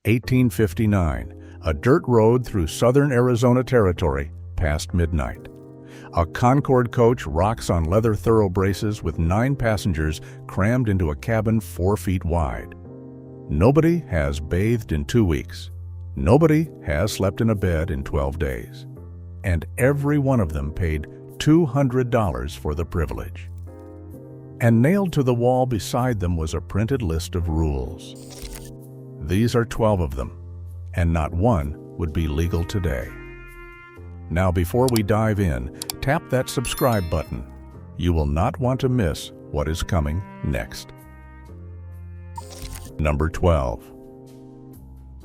1859. A dirt road through southern Arizona Territory past midnight. A Concord coach rocks on leather thoroughbraces with 9 passengers crammed into a cabin 4 feet wide. Nobody has bathed in 2 weeks. Nobody has slept in a bed in 12 days. And every one of them paid $200 for the privilege. And nailed to the wall beside them was a printed list of rules. These are 12 of them, and not one would be legal today. Now, before we dive in, tap that subscribe button. You will not want to miss what is coming next. Number 12.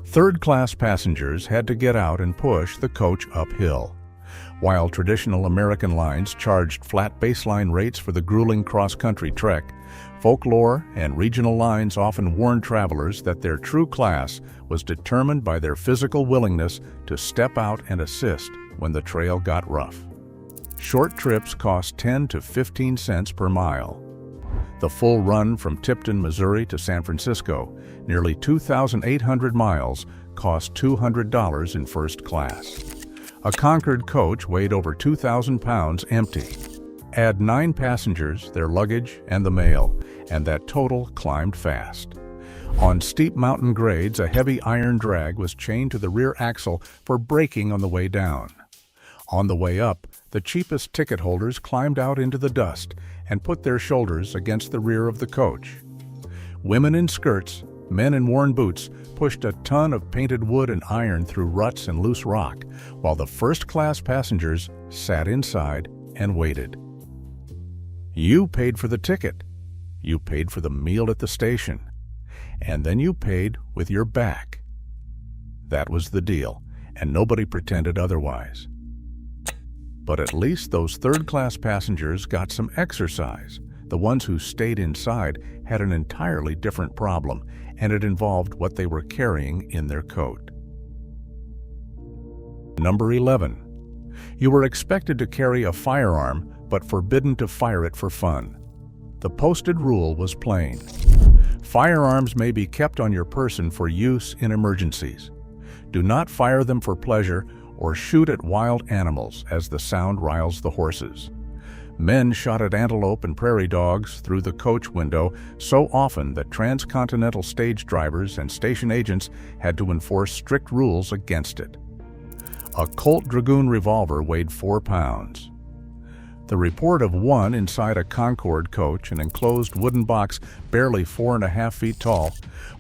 Third-class passengers had to get out and push the coach uphill. While traditional American lines charged flat baseline rates for the grueling cross-country trek, folklore and regional lines often warned travelers that their true class was determined by their physical willingness to step out and assist when the trail got rough. Short trips cost 10 to 15 cents per mile. The full run from Tipton, Missouri to San Francisco, nearly 2,800 miles, cost $200 in first class. A Concord coach weighed over 2,000 pounds empty. Add 9 passengers, their luggage, and the mail, and that total climbed fast. On steep mountain grades, a heavy iron drag was chained to the rear axle for braking on the way down. On the way up, the cheapest ticket holders climbed out into the dust and put their shoulders against the rear of the coach. Women in skirts, men in worn boots, pushed a ton of painted wood and iron through ruts and loose rock, while the first-class passengers sat inside and waited. You paid for the ticket. You paid for the meal at the station. And then you paid with your back. That was the deal, and nobody pretended otherwise. But at least those third-class passengers got some exercise. The ones who stayed inside had an entirely different problem, and it involved what they were carrying in their coat. Number 11. You were expected to carry a firearm, but forbidden to fire it for fun. The posted rule was plain. Firearms may be kept on your person for use in emergencies. Do not fire them for pleasure or shoot at wild animals, as the sound riles the horses. Men shot at antelope and prairie dogs through the coach window so often that transcontinental stage drivers and station agents had to enforce strict rules against it. A Colt Dragoon revolver weighed 4 pounds. The report of one inside a Concord coach, an enclosed wooden box barely 4.5 feet tall,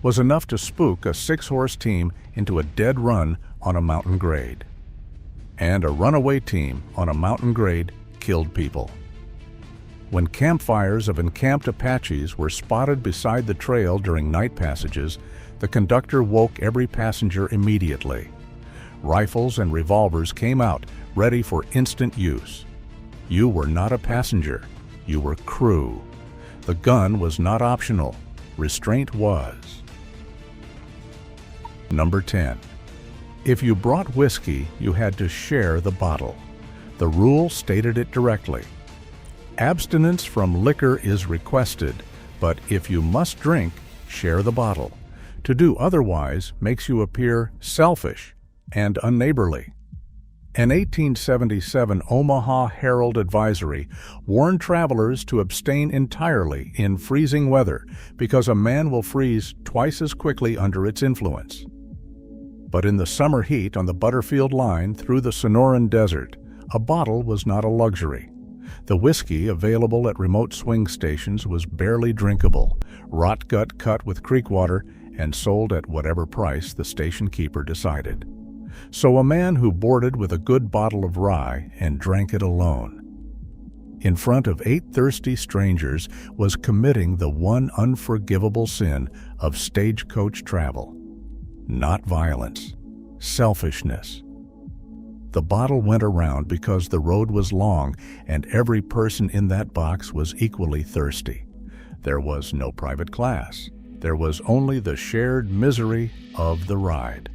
was enough to spook a 6-horse team into a dead run on a mountain grade. And a runaway team on a mountain grade killed people. When campfires of encamped Apaches were spotted beside the trail during night passages, the conductor woke every passenger immediately. Rifles and revolvers came out, ready for instant use. You were not a passenger, you were crew. The gun was not optional, restraint was. Number 10. If you brought whiskey, you had to share the bottle. The rule stated it directly. Abstinence from liquor is requested, but if you must drink, share the bottle. To do otherwise makes you appear selfish and unneighborly. An 1877 Omaha Herald advisory warned travelers to abstain entirely in freezing weather because a man will freeze twice as quickly under its influence. But in the summer heat on the Butterfield line through the Sonoran Desert, a bottle was not a luxury. The whiskey available at remote swing stations was barely drinkable, rot gut cut with creek water, and sold at whatever price the station keeper decided. So a man who boarded with a good bottle of rye and drank it alone, in front of 8 thirsty strangers, was committing the one unforgivable sin of stagecoach travel. Not violence, selfishness. The bottle went around because the road was long and every person in that box was equally thirsty. There was no private class. There was only the shared misery of the ride.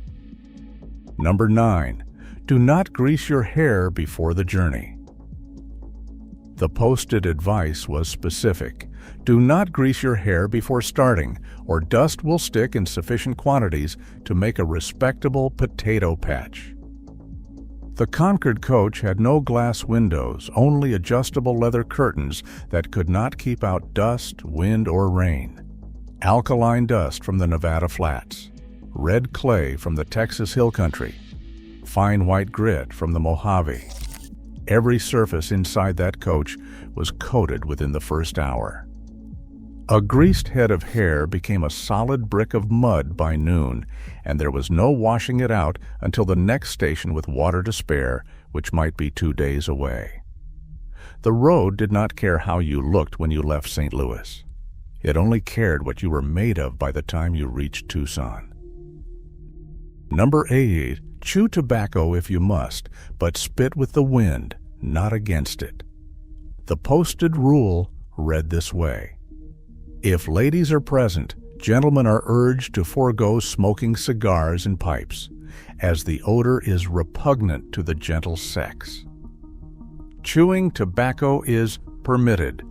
Number 9. Do not grease your hair before the journey. The posted advice was specific. Do not grease your hair before starting, or dust will stick in sufficient quantities to make a respectable potato patch. The Concord coach had no glass windows, only adjustable leather curtains that could not keep out dust, wind, or rain. Alkaline dust from the Nevada flats, red clay from the Texas hill country, fine white grit from the Mojave. Every surface inside that coach was coated within the first hour. A greased head of hair became a solid brick of mud by noon, and there was no washing it out until the next station with water to spare, which might be 2 days away. The road did not care how you looked when you left St. Louis. It only cared what you were made of by the time you reached Tucson. Number 8. Chew tobacco if you must, but spit with the wind, not against it. The posted rule read this way: if ladies are present, gentlemen are urged to forego smoking cigars and pipes, as the odor is repugnant to the gentle sex. Chewing tobacco is permitted.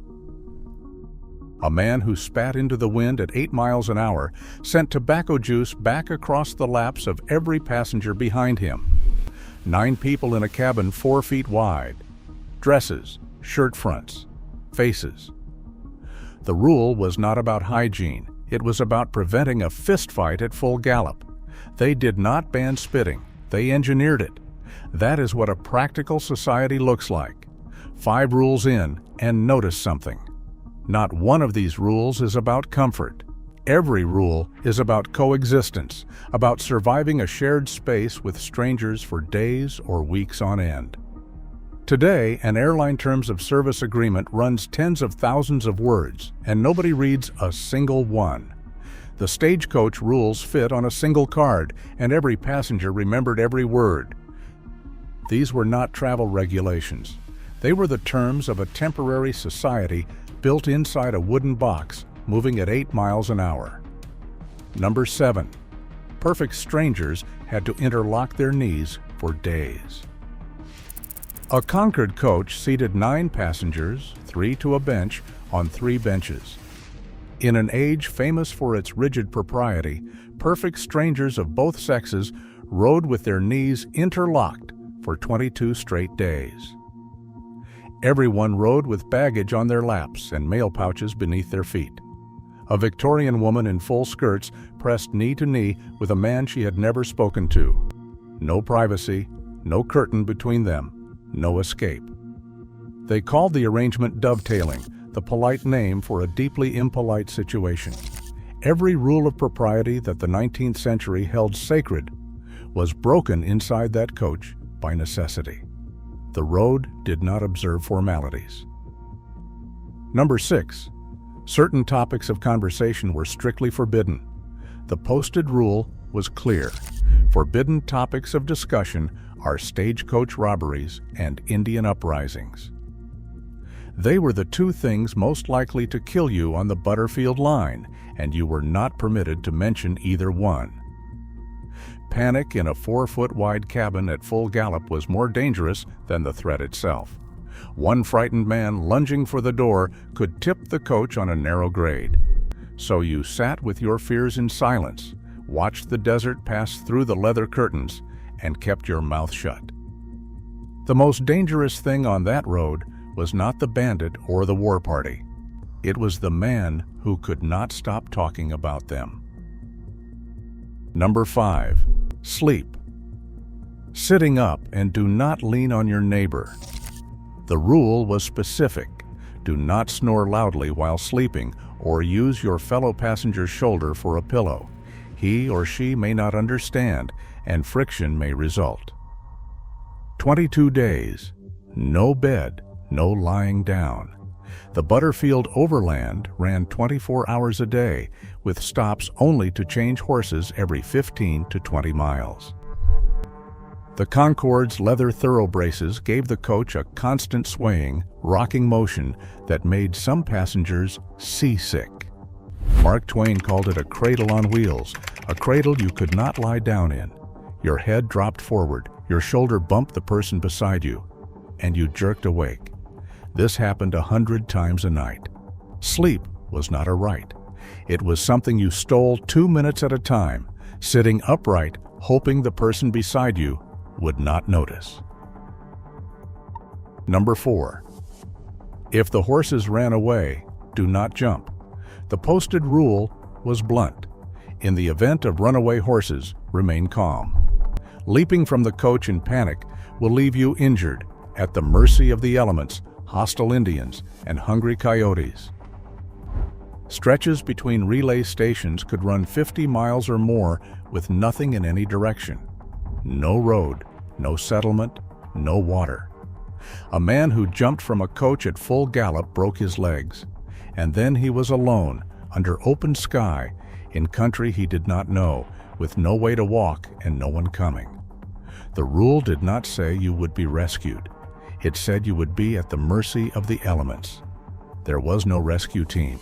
A man who spat into the wind at 8 miles an hour sent tobacco juice back across the laps of every passenger behind him. 9 people in a cabin 4 feet wide. Dresses, shirt fronts, faces. The rule was not about hygiene. It was about preventing a fist fight at full gallop. They did not ban spitting. They engineered it. That is what a practical society looks like. 5 rules in, and notice something. Not one of these rules is about comfort. Every rule is about coexistence, about surviving a shared space with strangers for days or weeks on end. Today, an airline terms of service agreement runs tens of thousands of words, and nobody reads a single one. The Stagecoach rules fit on a single card, and every passenger remembered every word. These were not travel regulations. They were the terms of a temporary society built inside a wooden box, moving at 8 miles an hour. Number 7. Perfect strangers had to interlock their knees for days. A Concord coach seated 9 passengers, 3 to a bench, on 3 benches. In an age famous for its rigid propriety, perfect strangers of both sexes rode with their knees interlocked for 22 straight days. Everyone rode with baggage on their laps and mail pouches beneath their feet. A Victorian woman in full skirts pressed knee to knee with a man she had never spoken to. No privacy, no curtain between them. No escape. They called the arrangement dovetailing, the polite name for a deeply impolite situation. Every rule of propriety that the 19th century held sacred was broken inside that coach by necessity. The road did not observe formalities. Number 6. Certain topics of conversation were strictly forbidden. The posted rule was clear. Forbidden topics of discussion are stagecoach robberies and Indian uprisings. They were the 2 things most likely to kill you on the Butterfield line, and you were not permitted to mention either one. Panic in a 4-foot-wide cabin at full gallop was more dangerous than the threat itself. One frightened man lunging for the door could tip the coach on a narrow grade. So you sat with your fears in silence, watched the desert pass through the leather curtains, and kept your mouth shut. The most dangerous thing on that road was not the bandit or the war party. It was the man who could not stop talking about them. Number 5. Sleep. Sitting up and do not lean on your neighbor. The rule was specific. Do not snore loudly while sleeping or use your fellow passenger's shoulder for a pillow. He or she may not understand, and friction may result. 22 days. No bed, no lying down. The Butterfield Overland ran 24 hours a day, with stops only to change horses every 15 to 20 miles. The Concorde's leather thoroughbraces gave the coach a constant swaying, rocking motion that made some passengers seasick. Mark Twain called it a cradle on wheels, a cradle you could not lie down in. Your head dropped forward, your shoulder bumped the person beside you, and you jerked awake. This happened 100 times a night. Sleep was not a right. It was something you stole 2 minutes at a time, sitting upright, hoping the person beside you would not notice. Number 4. If the horses ran away, do not jump. The posted rule was blunt. In the event of runaway horses, remain calm. Leaping from the coach in panic will leave you injured, at the mercy of the elements, hostile Indians, and hungry coyotes. Stretches between relay stations could run 50 miles or more with nothing in any direction. No road, no settlement, no water. A man who jumped from a coach at full gallop broke his legs, and then he was alone, under open sky, in country he did not know, with no way to walk and no one coming. The rule did not say you would be rescued. It said you would be at the mercy of the elements. There was no rescue team.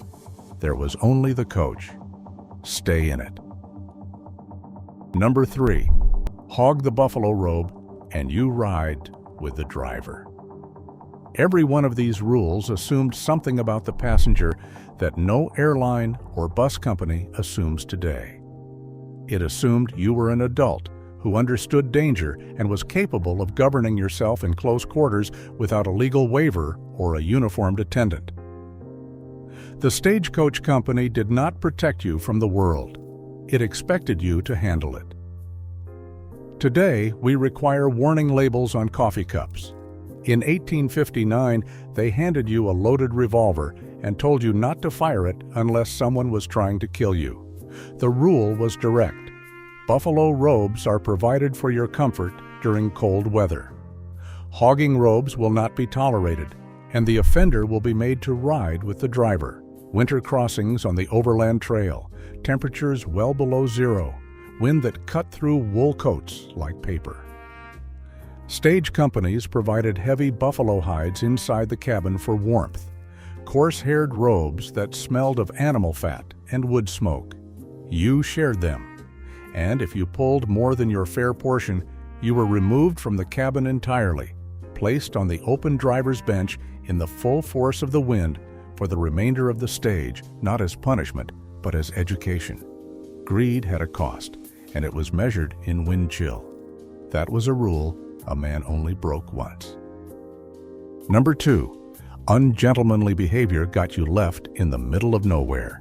There was only the coach. Stay in it. Number 3. Hog the buffalo robe and you ride with the driver. Every one of these rules assumed something about the passenger that no airline or bus company assumes today. It assumed you were an adult who understood danger and was capable of governing yourself in close quarters without a legal waiver or a uniformed attendant. The Stagecoach Company did not protect you from the world. It expected you to handle it. Today, we require warning labels on coffee cups. In 1859, they handed you a loaded revolver and told you not to fire it unless someone was trying to kill you. The rule was direct. Buffalo robes are provided for your comfort during cold weather. Hogging robes will not be tolerated, and the offender will be made to ride with the driver. Winter crossings on the overland trail, temperatures well below zero, wind that cut through wool coats like paper. Stage companies provided heavy buffalo hides inside the cabin for warmth, coarse-haired robes that smelled of animal fat and wood smoke. You shared them, and if you pulled more than your fair portion, you were removed from the cabin entirely, placed on the open driver's bench in the full force of the wind for the remainder of the stage, not as punishment, but as education. Greed had a cost, and it was measured in wind chill. That was a rule a man only broke once. Number 2, ungentlemanly behavior got you left in the middle of nowhere.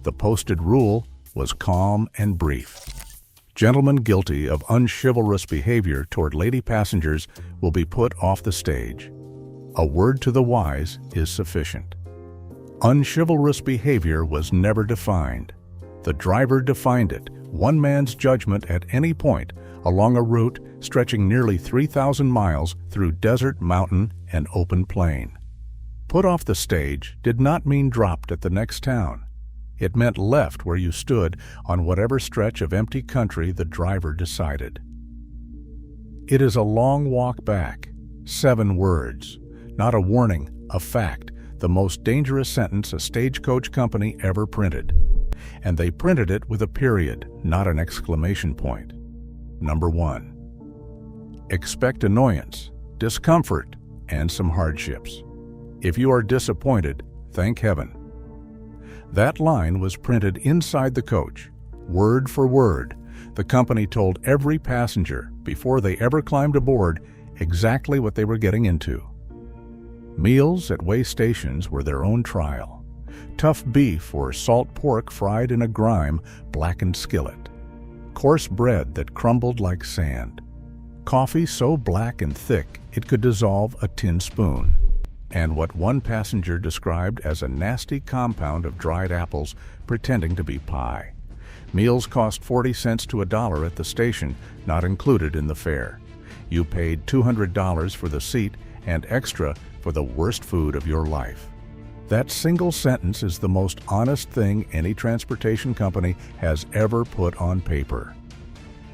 The posted rule was calm and brief. Gentlemen guilty of unchivalrous behavior toward lady passengers will be put off the stage. A word to the wise is sufficient. Unchivalrous behavior was never defined. The driver defined it, one man's judgment at any point along a route stretching nearly 3,000 miles through desert, mountain, and open plain. Put off the stage did not mean dropped at the next town. It meant left where you stood on whatever stretch of empty country the driver decided. It is a long walk back. 7 words. Not a warning, a fact, the most dangerous sentence a stagecoach company ever printed. And they printed it with a period, not an exclamation point. Number 1. Expect annoyance, discomfort, and some hardships. If you are disappointed, thank heaven. That line was printed inside the coach, word for word. The company told every passenger, before they ever climbed aboard, exactly what they were getting into. Meals at way stations were their own trial. Tough beef or salt pork fried in a grime, blackened skillet. Coarse bread that crumbled like sand. Coffee so black and thick it could dissolve a tin spoon. And what one passenger described as a nasty compound of dried apples pretending to be pie. Meals cost 40 cents to $1 at the station, not included in the fare. You paid $200 for the seat and extra for the worst food of your life. That single sentence is the most honest thing any transportation company has ever put on paper.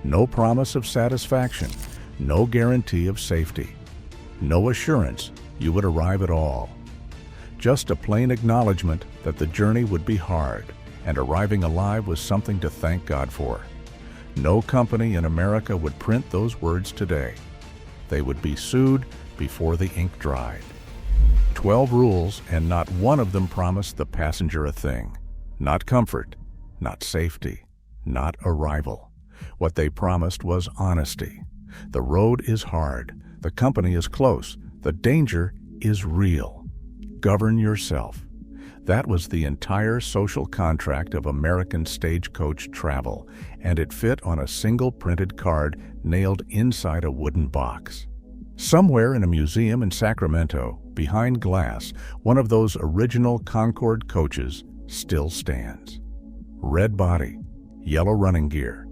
No promise of satisfaction, no guarantee of safety, no assurance you would arrive at all. Just a plain acknowledgement that the journey would be hard and arriving alive was something to thank God for. No company in America would print those words today. They would be sued before the ink dried. 12 rules, and not one of them promised the passenger a thing. Not comfort, not safety, not arrival. What they promised was honesty. The road is hard, the company is close, the danger is real. Govern yourself. That was the entire social contract of American stagecoach travel, and it fit on a single printed card nailed inside a wooden box. Somewhere in a museum in Sacramento, behind glass, one of those original Concorde coaches still stands. Red body, yellow running gear,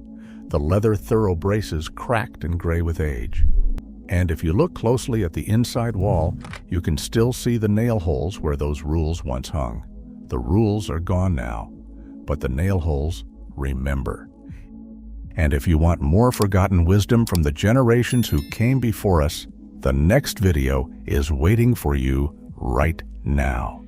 the leather thorough braces cracked and gray with age. And if you look closely at the inside wall, you can still see the nail holes where those rules once hung. The rules are gone now, but the nail holes remember. And if you want more forgotten wisdom from the generations who came before us, the next video is waiting for you right now.